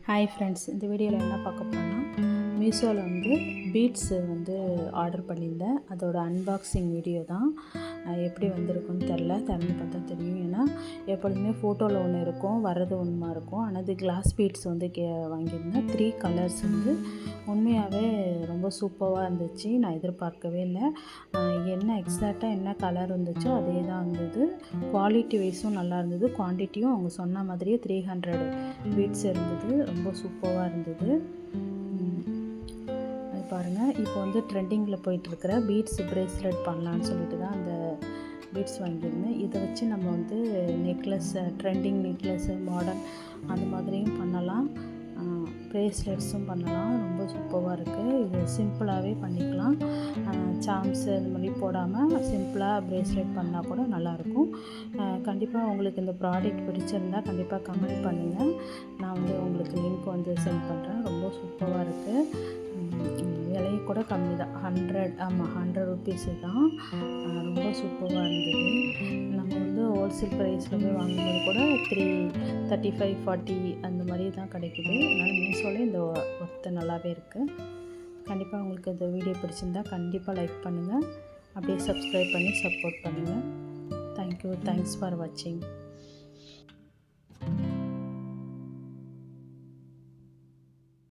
Hi friends, இந்த வீடியோவில் என்ன பார்க்க போகிறோன்னா மீஷோவில் பீட்ஸ் ஆர்டர் பண்ணியிருந்தேன். அதோட அன்பாக்சிங் வீடியோ தான். எப்படி வந்திருக்குன்னு திறந்து பார்த்தா தெரியும். ஏன்னா எப்பொழுதுமே ஃபோட்டோவில் ஒன்று இருக்கும், வர்றது ஒன்றுமா இருக்கும். ஆனால் இது கிளாஸ் பீட்ஸ் வாங்கியிருந்தேன். 3 கலர்ஸ் உண்மையாகவே ரொம்ப சூப்பராக இருந்துச்சு. நான் எதிர்பார்க்கவே இல்லை. எக்ஸாக்டாக என்ன கலர் இருந்துச்சோ அதே தான் இருந்தது. குவாலிட்டி வைஸும் நல்லா இருந்தது. குவான்டிட்டியும் அவங்க சொன்ன மாதிரியே 300 பீட்ஸ் இருந்தது. ரொம்ப சூப்பராக இருந்தது. அது பாருங்கள், இப்போ ட்ரெண்டிங்கில் போயிட்டுருக்கிற பீட்ஸ் ப்ரேஸ்லெட் பண்ணலான்னு சொல்லிட்டு தான் அந்த பீட்ஸ் வாங்கியிருந்தேன். இதை வச்சு நம்ம நெக்லஸ், ட்ரெண்டிங் நெக்லஸ்ஸு, மாடர்ன் அந்த மாதிரியும் பண்ணலாம். ப்ரேஸ்லெட்ஸும் பண்ணலாம். ரொம்ப சூப்பராக இருக்குது. இது சிம்பிளாகவே பண்ணிக்கலாம். சாம்ஸு இந்த மாதிரி போடாமல் சிம்பிளாக ப்ரேஸ்லெட் பண்ணால் கூட நல்லாயிருக்கும். கண்டிப்பாக உங்களுக்கு இந்த ப்ராடக்ட் பிடிச்சிருந்தால் கண்டிப்பாக கமெண்ட் பண்ணுங்கள். நான் உங்களுக்கு லிங்க் சென்ட் பண்ணுறேன். ரொம்ப சூப்பராக இருக்குது. விலை கூட கம்மி தான். 100 ருபீஸு தான். ரொம்ப சூப்பராக இருந்தது. நம்ம ஹோல்சேல் ப்ரைஸில் போய் வாங்கும்போது கூட 35, 40 அந்த மாதிரி தான் கிடைக்குது. அதனால் மீஷோவில் இந்த ஒர்த்து நல்லாவே இருக்குது. கண்டிப்பாக உங்களுக்கு இந்த வீடியோ பிடிச்சிருந்தால் கண்டிப்பாக லைக் பண்ணுங்கள். அப்படியே சப்ஸ்கிரைப் பண்ணி சப்போர்ட் பண்ணுங்கள். தேங்க்யூ. தேங்க்ஸ் ஃபார் வாட்சிங்.